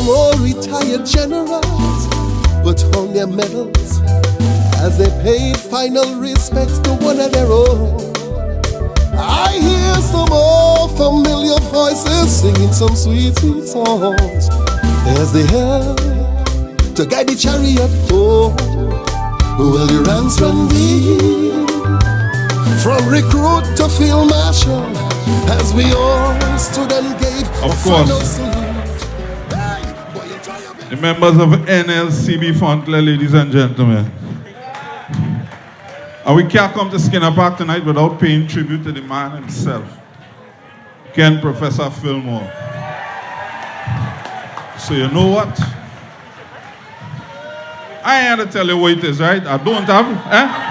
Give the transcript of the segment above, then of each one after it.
more retired generals put on their medals as they paid final respects to one of their own. I hear some old familiar voices singing some sweet, sweet songs as they help to guide the chariot home. Well, the ranks run deep, from recruit to field marshal, as we all stood and gave a final salute. The members of NLCB Fontler, ladies and gentlemen. And we can't come to Skinner Park tonight without paying tribute to the man himself, Ken Professor Philmore. So you know what? I ain't had to tell you what it is, right? I don't have, eh?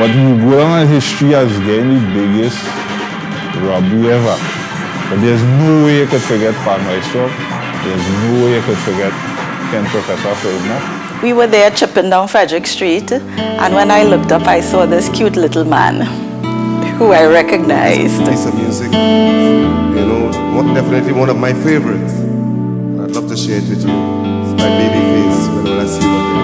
But we go down in history as getting the biggest robbery ever. But there's no way you could forget Pan Maestro. There's no way you could forget Ken Professor Philmore. We were there chipping down Frederick Street, and when I looked up, I saw this cute little man who I recognized. Piece of music, you know, definitely one of my favorites. I'd love to share it with you. It's my baby face when I see you again.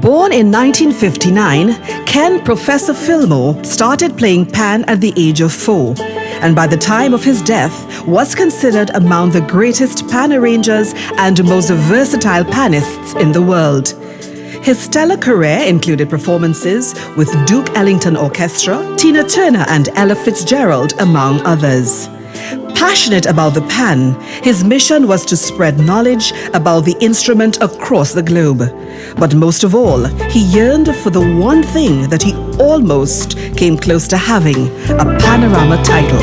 Born in 1959, Ken Professor Philmore started playing pan at the age of 4, and by the time of his death was considered among the greatest pan arrangers and most versatile panists in the world. His stellar career included performances with Duke Ellington Orchestra, Tina Turner and Ella Fitzgerald, among others. Passionate about the pan, his mission was to spread knowledge about the instrument across the globe. But most of all, he yearned for the one thing that he almost came close to having, a panorama title.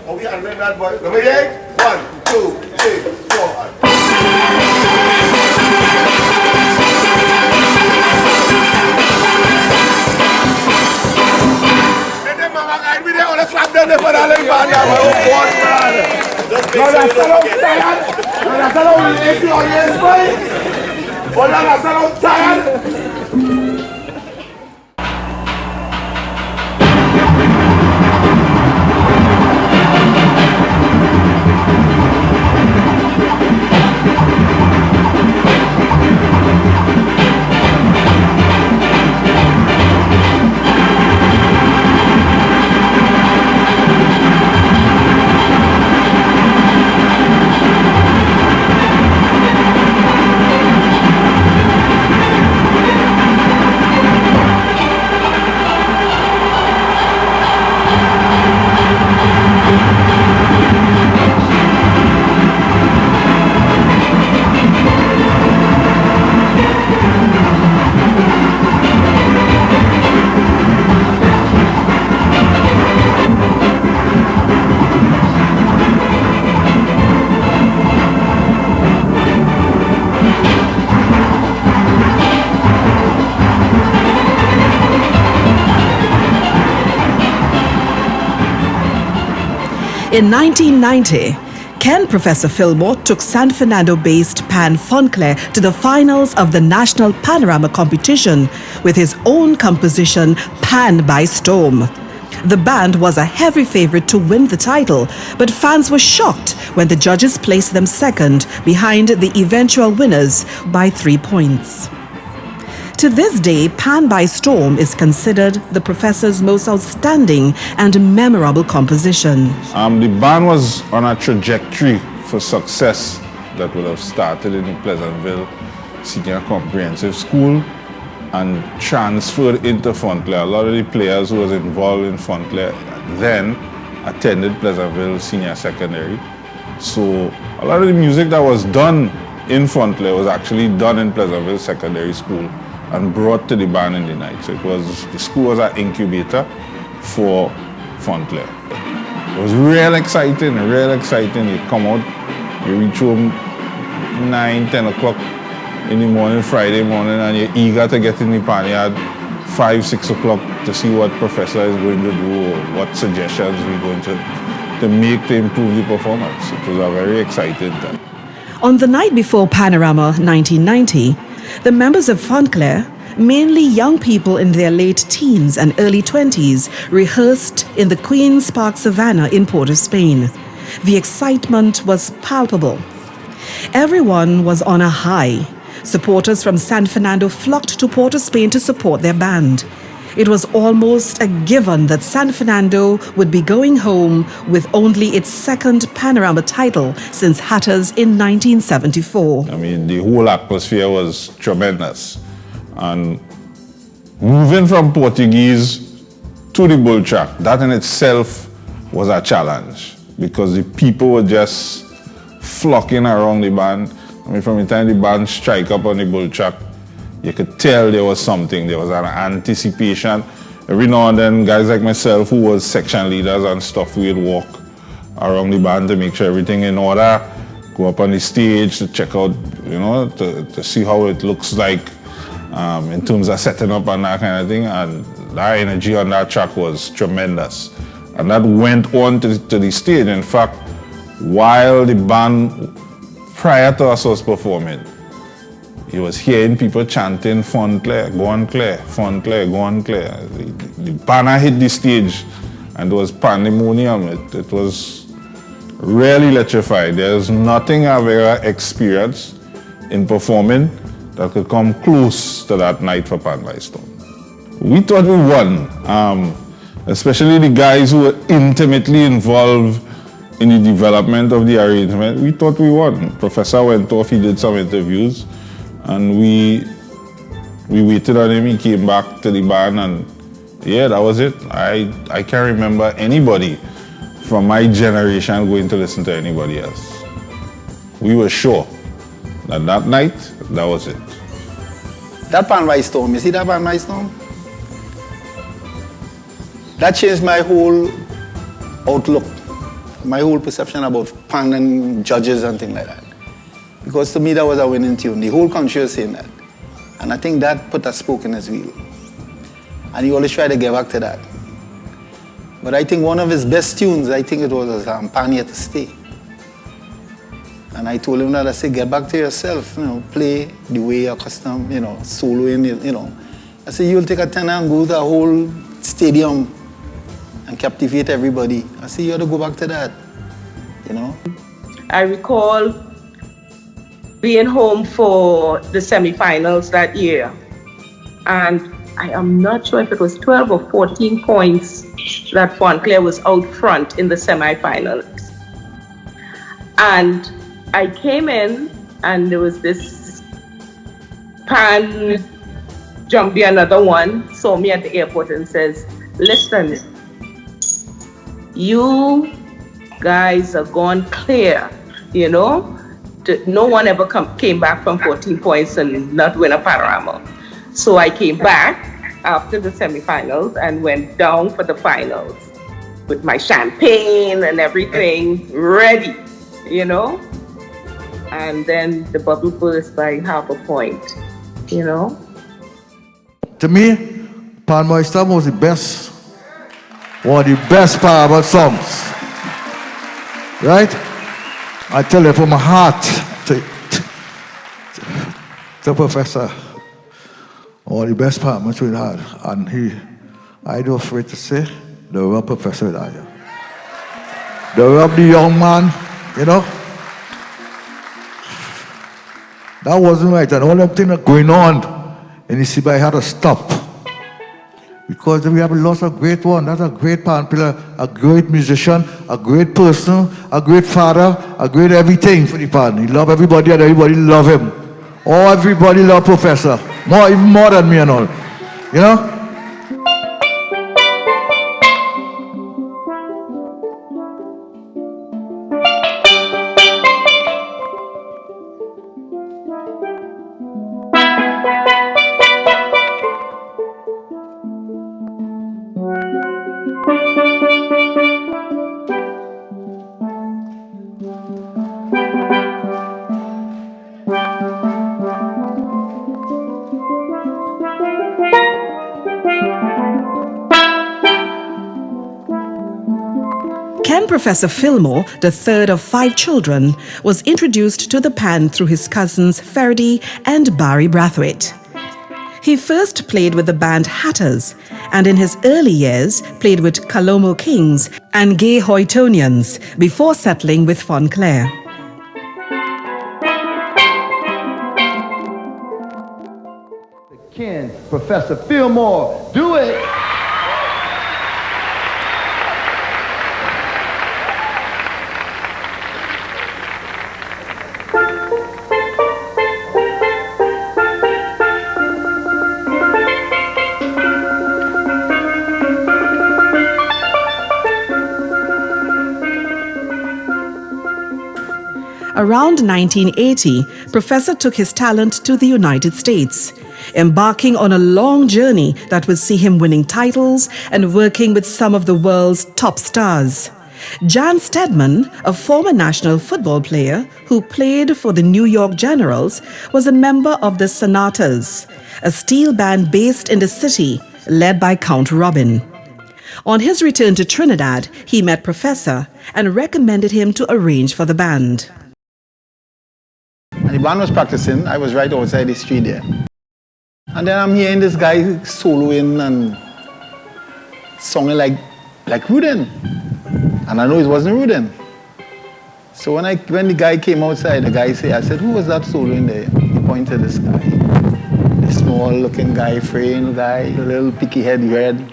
Oh, we gotta make that boy. Number 8. 1, 2, 3, 4. In 1990, Ken Professor Philmore took San Fernando-based Pan Fontler to the finals of the National Panorama Competition with his own composition, Pan by Storm. The band was a heavy favorite to win the title, but fans were shocked when the judges placed them second behind the eventual winners by 3 points. To this day, Pan by Storm is considered the professor's most outstanding and memorable composition. The band was on a trajectory for success that would have started in the Pleasantville Senior Comprehensive School and transferred into Fontclair. A lot of the players who was involved in Fontclair then attended Pleasantville Senior Secondary. So a lot of the music that was done in Fontclair was actually done in Pleasantville Secondary School and brought to the band in the night. So the school was an incubator for Fontclair. It was real exciting. You come out, you reach home 9, 10 o'clock in the morning, Friday morning, and you're eager to get in the pan. You had 5, 6 o'clock to see what professor is going to do or what suggestions we're going to make to improve the performance. It was a very exciting time. On the night before Panorama 1990, the members of Fontclair, mainly young people in their late teens and early 20s, rehearsed in the Queen's Park Savannah in Port of Spain. The excitement was palpable. Everyone was on a high. Supporters from San Fernando flocked to Port of Spain to support their band. It was almost a given that San Fernando would be going home with only its second Panorama title since Hatters in 1974. I mean, the whole atmosphere was tremendous. And moving from Portuguese to the bull track, that in itself was a challenge because the people were just flocking around the band. I mean, from the time the band strike up on the bull track, you could tell there was something. There was an anticipation. Every now and then, guys like myself, who was section leaders and stuff, we'd walk around the band to make sure everything in order, go up on the stage to check out, to see how it looks like in terms of setting up and that kind of thing. And that energy on that track was tremendous. And that went on to the stage. In fact, while the band, prior to us was performing, he was hearing people chanting, Fontclair, go on Claire, Fontclair, go on Claire. The banner hit the stage and there was pandemonium. It was really electrified. There's nothing I've ever experienced in performing that could come close to that night for Pan by Storm. We thought we won, especially the guys who were intimately involved in the development of the arrangement. We thought we won. Professor went off, he did some interviews, and we waited on him. He came back to the band, and yeah, that was it. I can't remember anybody from my generation going to listen to anybody else. We were sure that that night, that was it. That Pan by Storm, you see that Pan by Storm? That changed my whole outlook, my whole perception about Pan and judges and things like that. Because to me, that was a winning tune. The whole country was saying that. And I think that put a spoke in his wheel. And he always tried to get back to that. But I think one of his best tunes, I think it was Pan Here to Stay. And I told him that, I said, get back to yourself, play the way you're accustomed, soloing, I said, you'll take a tenor and go to a whole stadium and captivate everybody. I said, you ought to go back to that, I recall being home for the semifinals that year. And I am not sure if it was 12 or 14 points that Fontclair was out front in the semifinals. And I came in and there was this Pan jumped another one, saw me at the airport and says, listen, you guys are gone clear, No one ever came back from 14 points and not win a Panorama. So I came back after the semifinals and went down for the finals with my champagne and everything ready, And then the bubble burst by half a point, To me, Pan by Storm was the best, one of the best Panorama songs. Right? I tell you from my heart to Professor, one of the best Panamas we had. And I don't afraid to say, they were Professor that year. They were the young man, That wasn't right. And all them things are going on. And you see, I had to stop. Because we have lost a great one. That's a great pan player, a great musician, a great person, a great father, a great everything for the pan. He loved everybody and everybody loved him. Oh, everybody loved Professor. Even more than me and all. You know? Professor Philmore, the third of 5 children, was introduced to the pan through his cousins Ferdy and Barry Brathwaite. He first played with the band Hatters, and in his early years played with Calomo Kings and Gay Hoytonians before settling with Fontclair. Ken, Professor Philmore, do it! Around 1980, Professor took his talent to the United States, embarking on a long journey that would see him winning titles and working with some of the world's top stars. Jan Stedman, a former national football player who played for the New York Generals, was a member of the Sonatas, a steel band based in the city, led by Count Robin. On his return to Trinidad, he met Professor and recommended him to arrange for the band. And the band was practicing. I was right outside the street there. And then I'm hearing this guy soloing and singing like Rudin. And I know it wasn't Rudin. So when the guy came outside, the guy said, I said, who was that soloing there? He pointed this guy. The small looking guy, frail guy, a little picky head, red.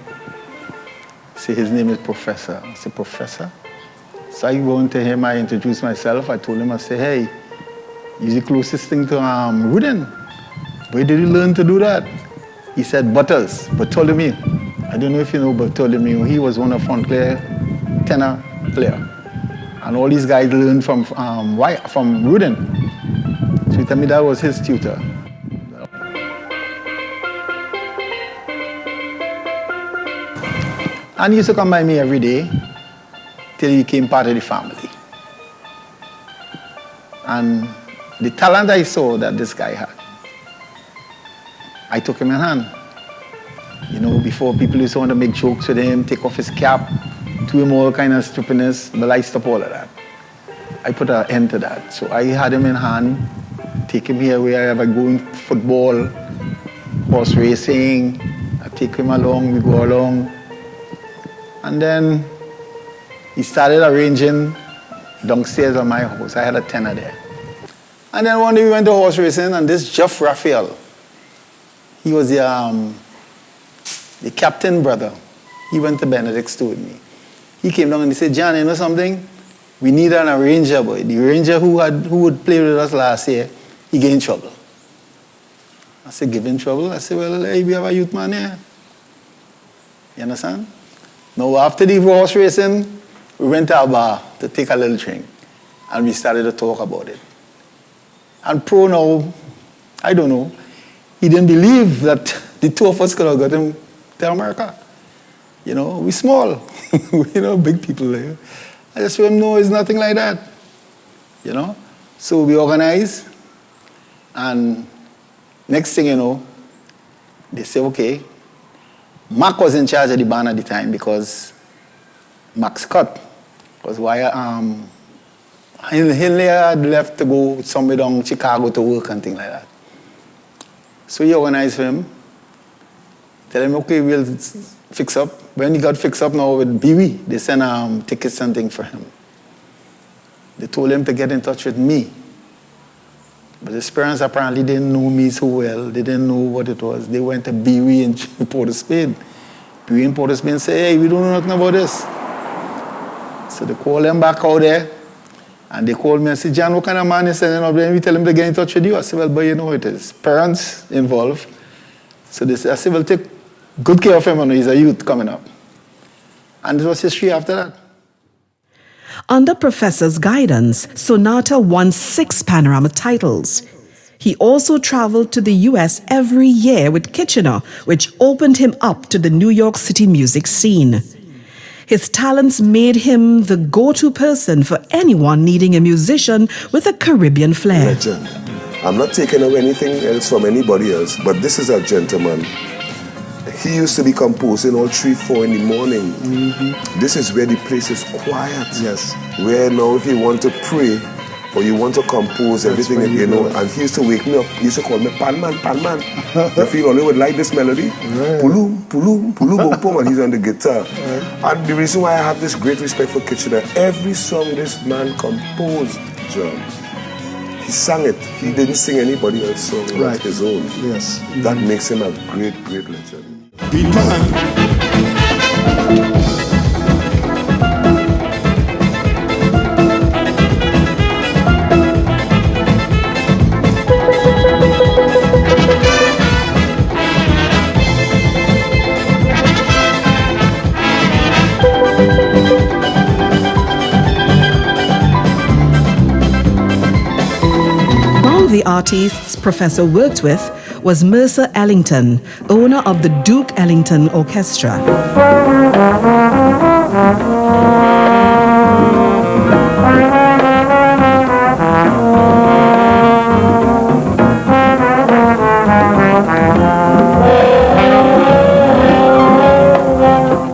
Say his name is Professor. I said, Professor? So I go into him, I introduced myself. I told him, I said, hey, he's the closest thing to Rudin. Where did you learn to do that? He said, Bartholomew. I don't know if you know Bartholomew. He was one of Fontclair tenor player. And all these guys learned from Rudin. So he told me that was his tutor. And he used to come by me every day till he became part of the family. And the talent I saw that this guy had, I took him in hand. You know, before people used to want to make jokes with him, take off his cap, do him all kind of stupidness, but I stopped all of that. I put an end to that. So I had him in hand, take him here wherever, going football, horse racing, I take him along, we go along. And then he started arranging downstairs on my house. I had a tenor there. And then one day we went to horse racing, and this Jeff Raphael, he was the captain brother. He went to Benedict's too with me. He came down and he said, John, you know something? We need an arranger, boy. The arranger who would play with us last year, he got in trouble. I said, give him trouble? I said, well, hey, we have a youth man here. You understand? Now, after the horse racing, we went to a bar to take a little drink, and we started to talk about it. And Pro now, I don't know, he didn't believe that the two of us could have got him to America. You know, we small, you know, big people there. I just told him, no, it's nothing like that. You know? So we organized, and next thing you know, they say, okay, Mark was in charge of the band at the time because Mark Scott was why Henley had left to go somewhere down Chicago to work and things like that. So he organized for him. Tell him, okay, we'll fix up. When he got fixed up now with BB, they sent tickets and things for him. They told him to get in touch with me. But his parents apparently didn't know me so well. They didn't know what it was. They went to BB in Port of Spain. Green Portisman say, hey, we don't know nothing about this. So they call them back out there, and they call me and say, John, what kind of man is sending up there? And we tell him to get in touch with you. I say, well, but you know it is. Parents involved. So they say, I say, well, take good care of him when he's a youth coming up. And it was history after that. Under Professor's guidance, Sonata won 6 Panorama titles. He also traveled to the U.S. every year with Kitchener, which opened him up to the New York City music scene. His talents made him the go-to person for anyone needing a musician with a Caribbean flair. Legend. I'm not taking away anything else from anybody else, but this is a gentleman. He used to be composing all 3, 4 in the morning. Mm-hmm. This is where the place is quiet. Yes. Where now if you want to pray or you want to compose everything, you know, and he used to wake me up. He used to call me Pan Man. I feel only would like this melody. Right. Pulu, pulu, pulu, boom, boom, and he's on the guitar. Right. And the reason why I have this great respect for Kitchener, every song this man composed, John, he sang it. He didn't sing anybody else's song, right, his own. Yes. That makes him a great, great legend. Among the artists Professor worked with was Mercer Ellington, owner of the Duke Ellington Orchestra.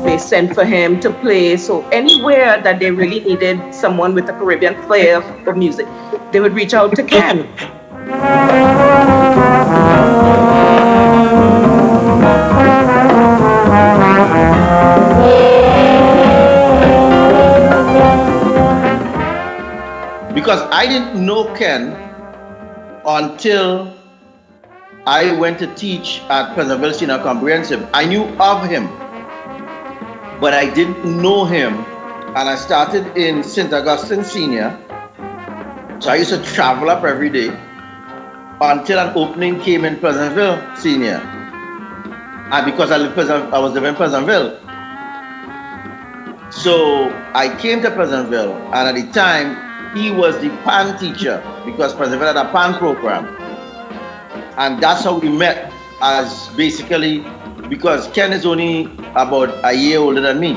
They sent for him to play, so anywhere that they really needed someone with a Caribbean flair for music, they would reach out to Ken. Because I didn't know Ken until I went to teach at Pleasantville Senior Comprehensive. I knew of him, but I didn't know him. And I started in St. Augustine Senior. So I used to travel up every day until an opening came in Pleasantville Senior. And because I was living in Pleasantville. So I came to Pleasantville, and at the time, he was the PAN teacher because Pleasantville had a PAN program. And that's how we met, as basically, because Ken is only about a year older than me.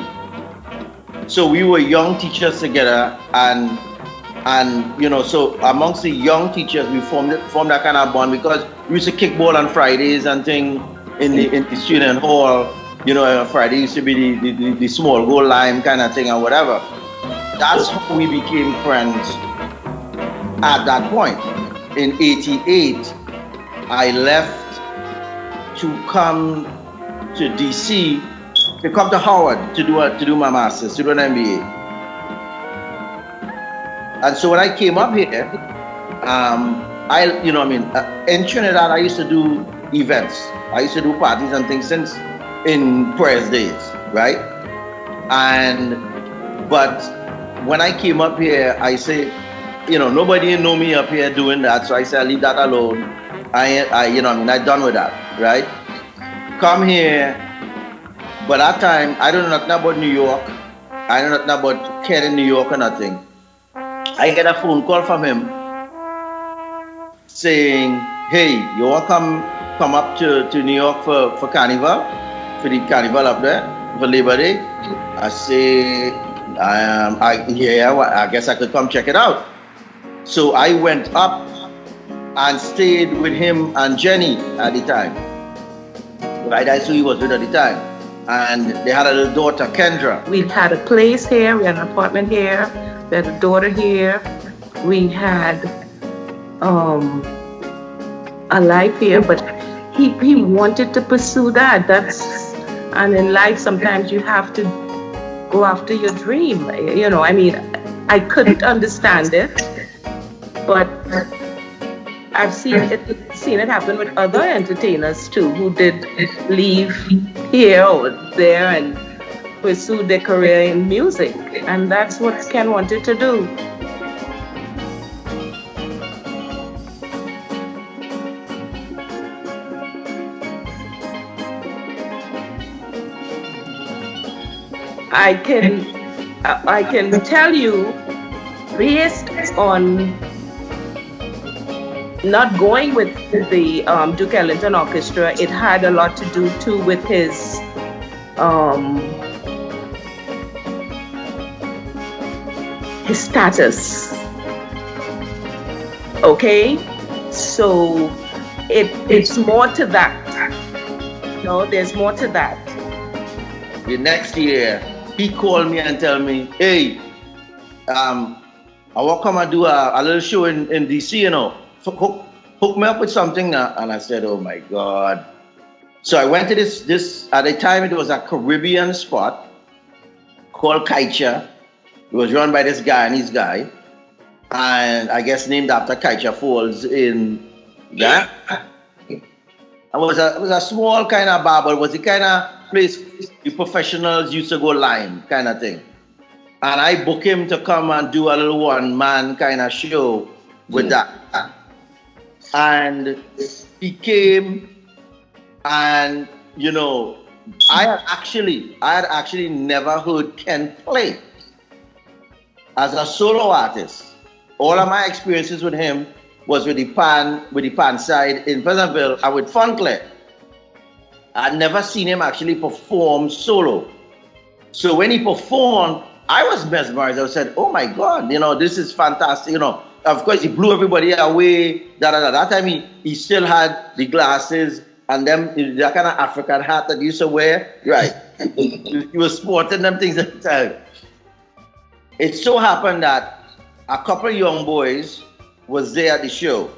So we were young teachers together, and you know, so amongst the young teachers, we formed that kind of bond because we used to kick ball on Fridays and thing in the student hall. You know, Friday used to be the small goal line kind of thing or whatever. That's how we became friends at that point. In '88, I left to come to DC, to come to Howard to do my master's, to do an MBA. And so when I came up here, in Trinidad, I used to do events. I used to do parties and things since in Prayers days, right? But when I came up here, I say, you know, nobody know me up here doing that, so I said, leave that alone. I'm done with that, right? Come here, but that time, I don't know nothing about New York. I don't know nothing about Ken in New York or nothing. I get a phone call from him saying, hey, you want to come up to New York for Carnival, for the Carnival up there, for Labor Day? I say, I guess I could come check it out. So I went up and stayed with him and Jenny at the time. Right, that's who he was with at the time. And they had a little daughter, Kendra. We had a place here, we had an apartment here, we had a daughter here, we had a life here, but he wanted to pursue that. And in life, sometimes you have to go after your dream. You know, I mean, I couldn't understand it, but I've seen it happen with other entertainers too, who did leave here or there and pursue their career in music, and that's what Ken wanted to do. I can tell you, based on not going with the Duke Ellington Orchestra, it had a lot to do too with his status. Okay, so it's more to that. No, there's more to that. The next year, he called me and tell me, hey, I want to come and do a little show in DC, you know. Hook me up with something now. And I said, oh my God. So I went to this at the time, it was a Caribbean spot called Kaicha. It was run by this Guyanese guy. And I guess named after Kaicha Falls in that. It was a small kind of bar, but it was the kind of place the professionals used to go line kind of thing. And I booked him to come and do a little one-man kind of show with that. And he came, and you know, I had actually never heard Ken play as a solo artist. All of my experiences with him was with the pan side in Pleasantville and with Funclair. I'd never seen him actually perform solo. So when he performed, I was mesmerized. I said, oh my God, you know, this is fantastic, you know. Of course, he blew everybody away. That time he still had the glasses and them that kind of African hat that he used to wear. Right. He was sporting them things at the time. It so happened that a couple of young boys was there at the show.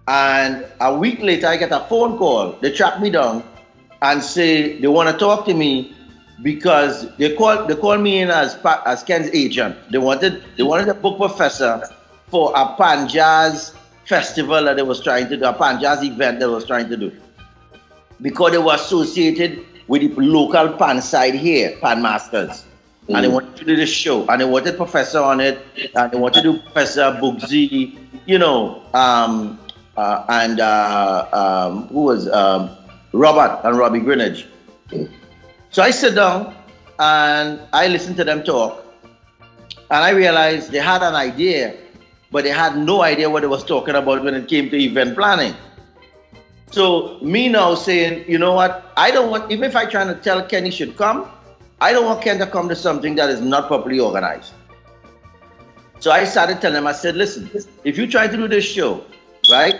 And a week later, I get a phone call. They track me down and say they want to talk to me because they called me in as Ken's agent. They wanted a book professor for a pan jazz festival that they was trying to do, a pan jazz event they was trying to do. Because they were associated with the local pan side here, pan masters. And they wanted to do this show. And they wanted professor on it. And they wanted to do Professor Bugsy, you know, who was Robert and Robbie Greenidge. So I sit down and I listen to them talk. And I realized they had an idea, but they had no idea what they was talking about when it came to event planning. So me now saying, you know what, I don't want, even if I try to tell Ken he should come, I don't want Ken to come to something that is not properly organized. So I started telling him, I said, listen, if you try to do this show, right,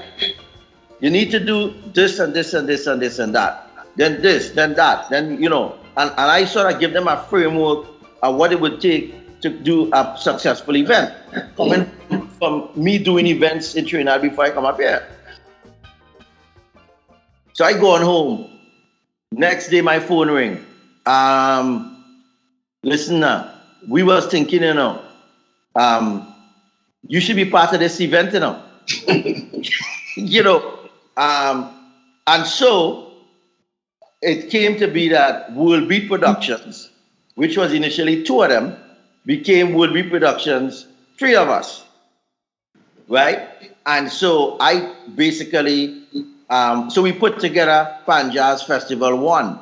you need to do this and this and this and this and that. Then this, then that, then, you know, and I sort of give them a framework of what it would take to do a successful event. Coming from me doing events in Trinidad before I come up here. So I go on home. Next day, my phone ring. Listen now, we was thinking, you know, you should be part of this event, you know. You know, and so it came to be that World Beat Productions, which was initially 2 of them, became World Beat Productions, 3 of us, right? And so I basically, so we put together Pan Jazz Festival 1,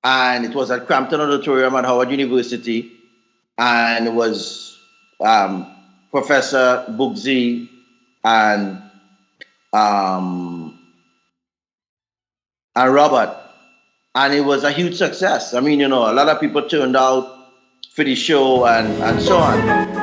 and it was at Crampton Auditorium at Howard University, and it was Professor Bugsy and Robert, and it was a huge success. I mean, you know, a lot of people turned out for the show and so on.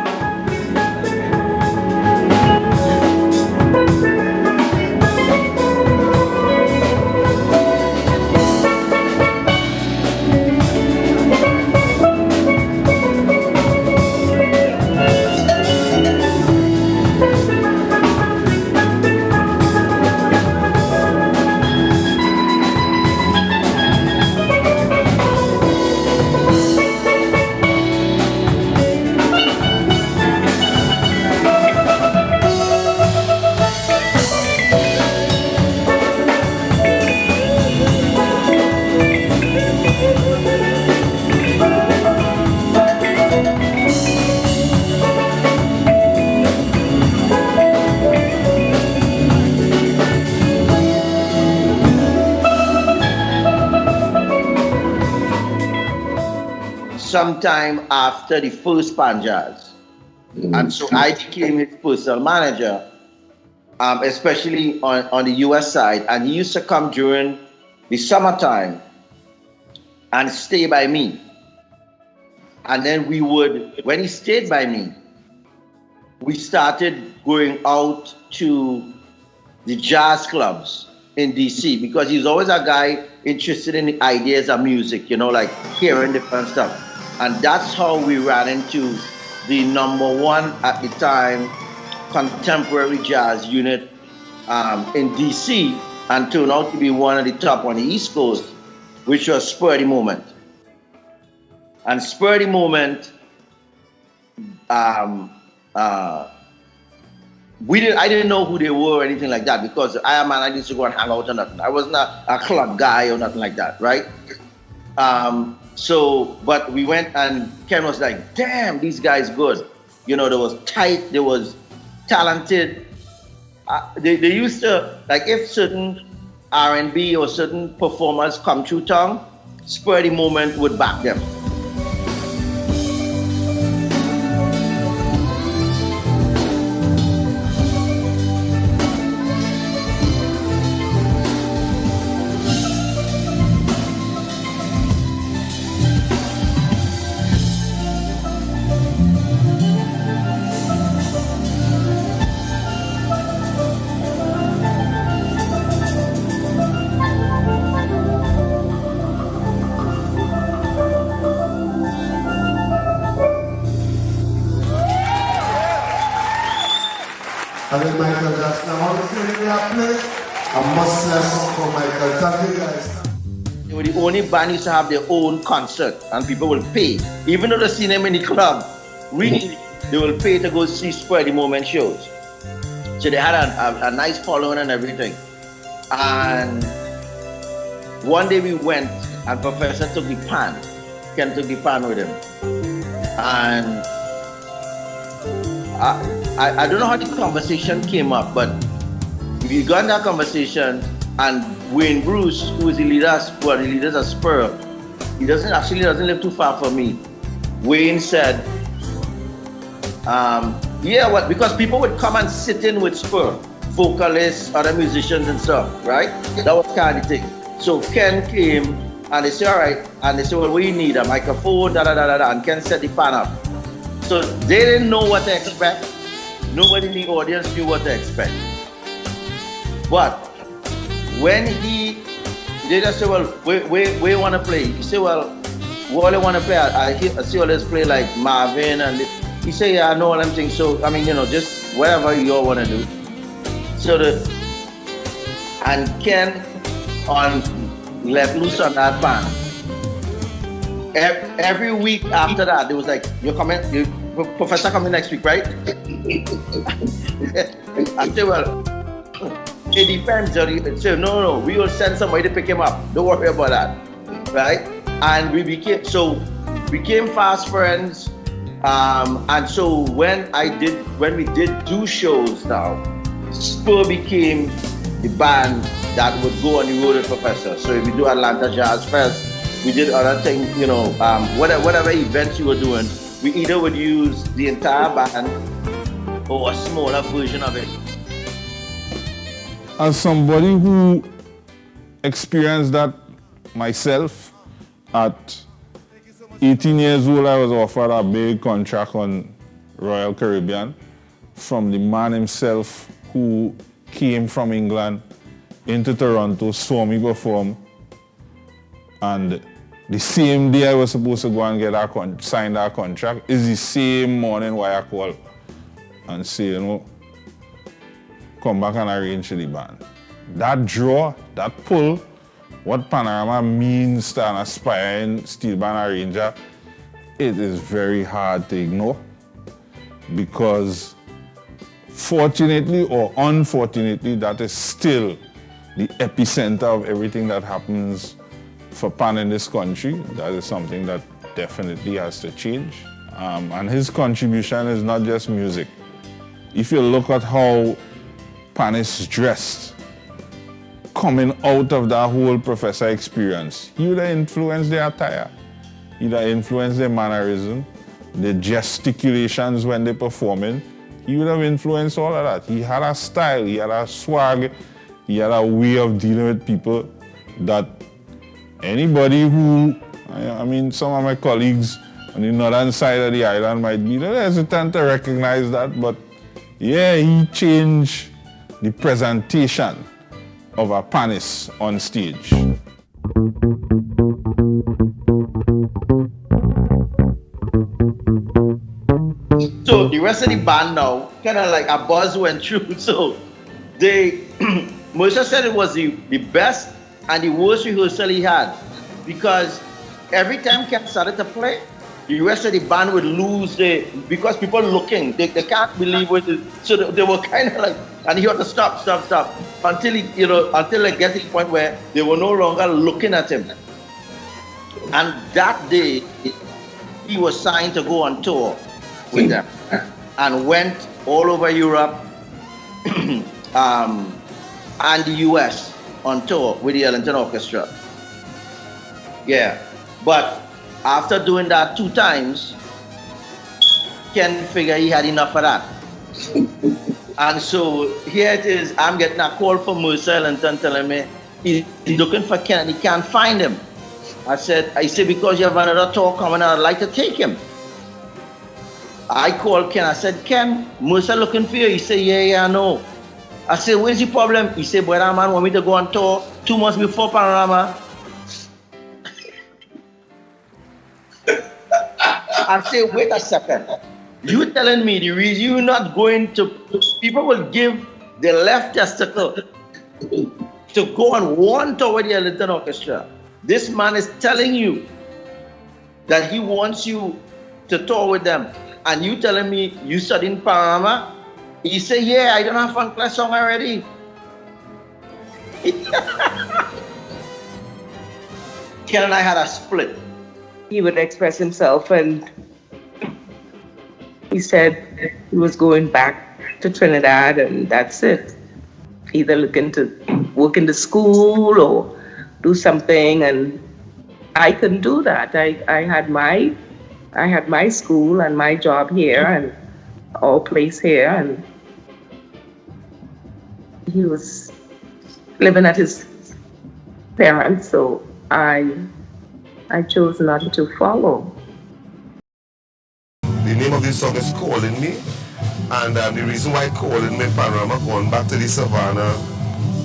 sometime after the first Pan Jazz. And so I became his personal manager, especially on the US side. And he used to come during the summertime and stay by me. And then we would, when he stayed by me, we started going out to the jazz clubs in DC, because he's always a guy interested in the ideas of music, you know, like hearing different stuff. And that's how we ran into the #1 at the time contemporary jazz unit in DC, and turned out to be one of the top on the East Coast, which was Spur the Moment. And Spur the Moment, I didn't know who they were or anything like that, because I used to go and hang out or nothing. I wasn't a club guy or nothing like that, right? But we went, and Ken was like, damn, these guys good. You know, they was tight, they was talented. They used to, like, if certain R&B or certain performers come through town, Spur the Moment would back them. And then Michael Jackson. I want to see him play. I must play a song for Michael. Thank you guys. They were the only band used to have their own concert, and people will pay. Even though they see them in the club, really, they will pay to go see Spur the Moment shows. So they had a nice following and everything. And one day we went, and Professor took the pan. Ken took the pan with him. And I don't know how the conversation came up, but we got in that conversation, and Wayne Bruce, who is the leader of Spur, he doesn't live too far from me. Wayne said, because people would come and sit in with Spur, vocalists, other musicians and stuff, right? That was kind of thing. So Ken came, and they said, all right, and they said, well, we need a microphone, and Ken set the pan up. So they didn't know what to expect. Nobody in the audience knew what to expect. But when they just said, well, we want to play. He said, well, what do I want to play? I see all this play like Marvin, and he said, yeah, I know all them things. So, I mean, you know, just whatever you all want to do. So and Ken left loose on that band. Every week after that, there was like, Professor coming next week, right? I said, well, it depends. He said, no, we will send somebody to pick him up. Don't worry about that, right? And we became fast friends. And so when we did do shows now, Spur became the band that would go on the road with Professor. So if we do Atlanta Jazz Fest, we did other things, you know, whatever events you were doing, we either would use the entire band or a smaller version of it. As somebody who experienced that myself, at 18 years old, I was offered a big contract on Royal Caribbean from the man himself who came from England into Toronto, saw me perform, and the same day I was supposed to go and get sign that contract is the same morning why I call and say, you know, come back and arrange for the band. That draw, that pull, what Panorama means to an aspiring steel band arranger, it is very hard to ignore, because fortunately or unfortunately, that is still the epicenter of everything that happens for Pan in this country. That is something that definitely has to change. And his contribution is not just music. If you look at how Pan is dressed, coming out of that whole Professor experience, he would have influenced the attire. He He'd have influenced their mannerism, their gesticulations when they're performing. He would have influenced all of that. He had a style, he had a swag, he had a way of dealing with people that anybody who, I mean, some of my colleagues on the northern side of the island might be a little hesitant to recognize that, but yeah, he changed the presentation of a panist on stage. So the rest of the band now, kind of like a buzz went through. So they, Mercer said it was the best and the worst rehearsal he had, because every time Ken started to play, the rest of the band would lose because people looking, they can't believe what it, so they were kind of like, and he had to stop until they get to the point where they were no longer looking at him. And that day, he was signed to go on tour with them and went all over Europe and the US on tour with the Ellington Orchestra. Yeah, but after doing that 2 times, Ken figured he had enough of that. And so here it is, I'm getting a call from Mercer Ellington telling me he's looking for Ken and he can't find him. I said, because you have another tour coming, I'd like to take him. I called Ken, I said, Ken, Mercer looking for you. He said, yeah, I know. I said, where's the problem? He said, brother man want me to go on tour 2 months before Panorama. I said, wait a second. You telling me the reason you're not going to, people will give their left testicle to go on one tour with the Ellington Orchestra. This man is telling you that he wants you to tour with them. And you telling me you studying Panorama? He said, yeah, I don't have fun class song already. Ken and I had a split. He would express himself, and he said he was going back to Trinidad, and that's it. Either looking to work in the school or do something, and I couldn't do that. I had my school and my job here and our place here, and he was living at his parents, so I chose not to follow. The name of this song is Calling Me, and the reason why Calling Me Panorama going back to the Savannah,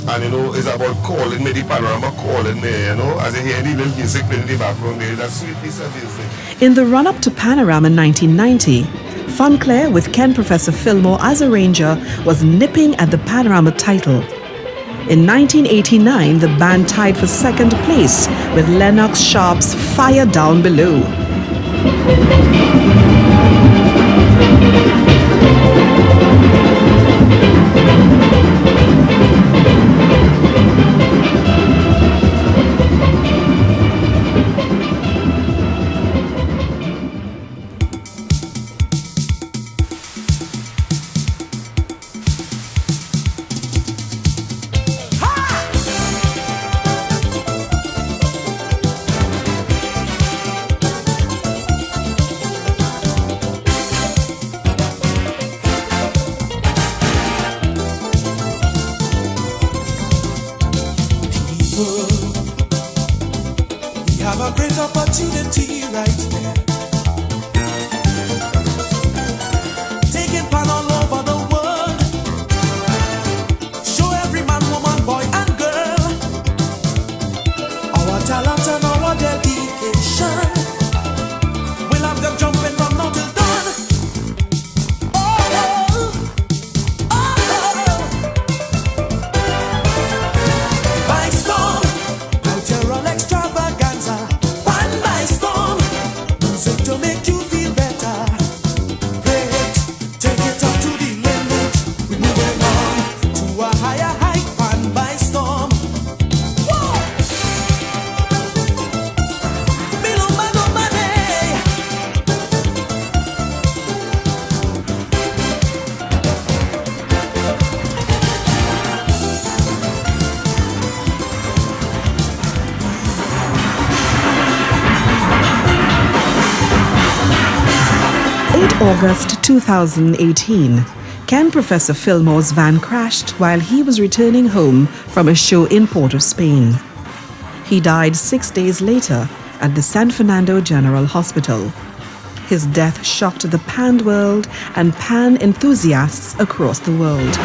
and it's about calling me, the Panorama calling me, as you hear the little music in the background there, that sweet piece of music. In the run-up to Panorama 1990, Funclair with Ken Professor Philmore as arranger was nipping at the Panorama title. In 1989, the band tied for second place with Lennox Sharp's Fire Down Below. We have a great opportunity right there. Taking part all over the world. Show every man, woman, boy and girl our talent and our dedication. We'll have them jumping from now till dawn. By storm, cultural extravaganza. Pan by storm. August 2018, Ken Professor Philmore's van crashed while he was returning home from a show in Port of Spain. He died 6 days later at the San Fernando General Hospital. His death shocked the pan world and pan enthusiasts across the world.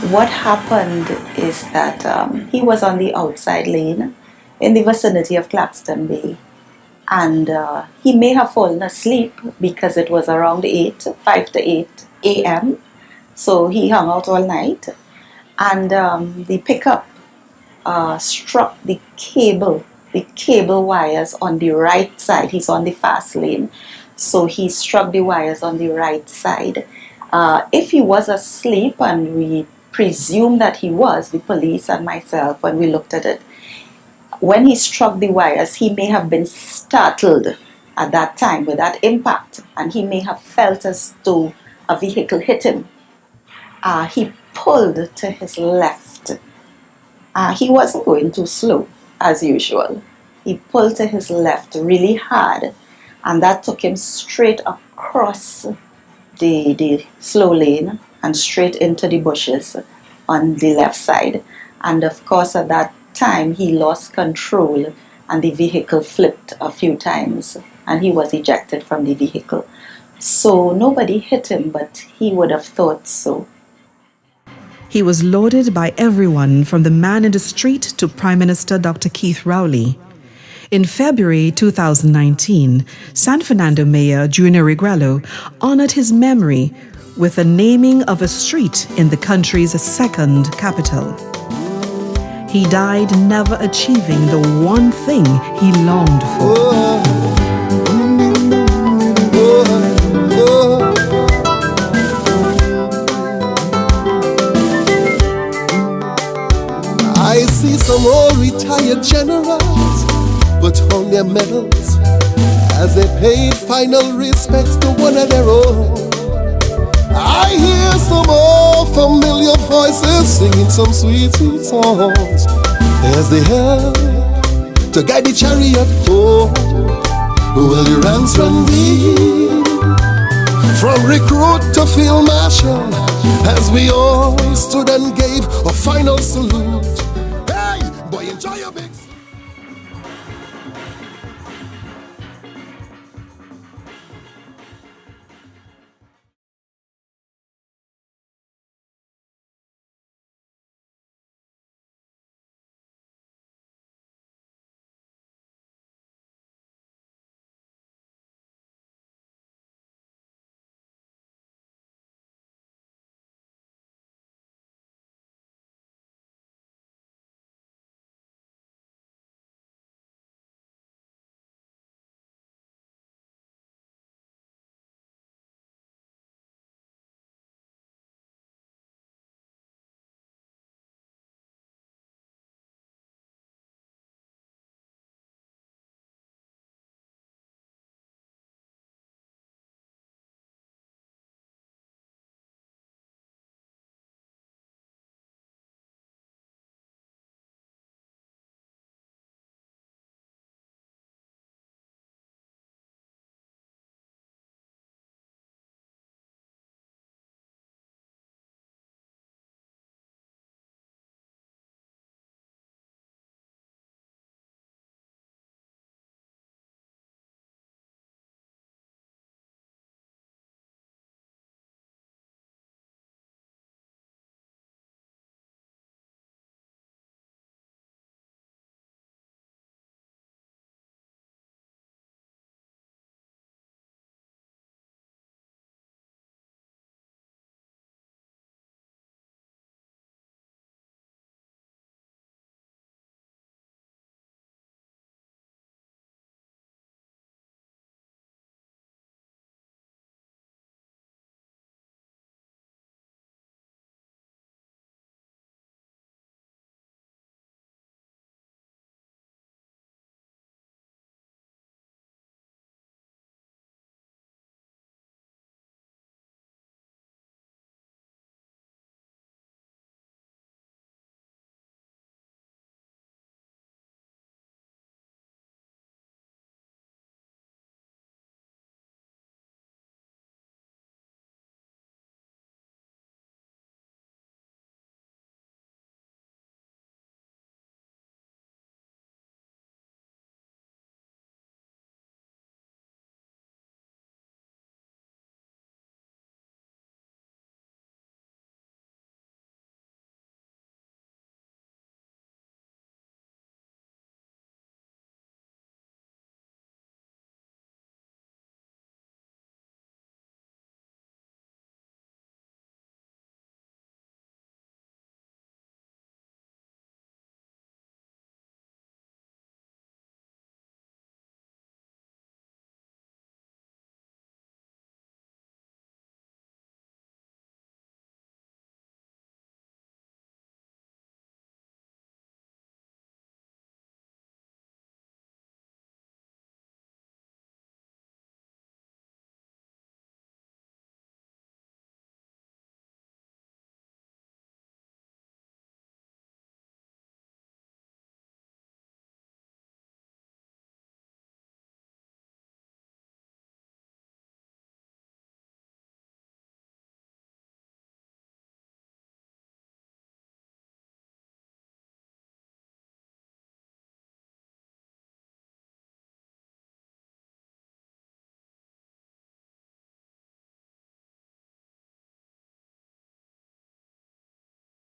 What happened is that he was on the outside lane in the vicinity of Claxton Bay, and he may have fallen asleep because it was around 5 to 8 a.m. So he hung out all night, and the pickup struck the cable wires on the right side. He's on the fast lane, so he struck the wires on the right side. If he was asleep, and we presume that he was, the police and myself, when we looked at it, when he struck the wires, he may have been startled at that time with that impact, and he may have felt as though a vehicle hit him. He pulled to his left. He wasn't going too slow, as usual. He pulled to his left really hard, and that took him straight across the slow lane and straight into the bushes on the left side. And of course, at that time, he lost control and the vehicle flipped a few times and he was ejected from the vehicle. So nobody hit him, but he would have thought so. He was lauded by everyone from the man in the street to Prime Minister Dr. Keith Rowley. In February 2019, San Fernando Mayor Junior Regrello honored his memory with the naming of a street in the country's second capital. He died never achieving the one thing he longed for. I see some old retired generals put on their medals as they paid final respects to one of their own. I hear some old familiar voices singing some sweet, sweet songs as they help to guide the chariot home. Will the ranks run deep from recruit to field marshal as we all stood and gave a final salute? Hey, boy, enjoy your big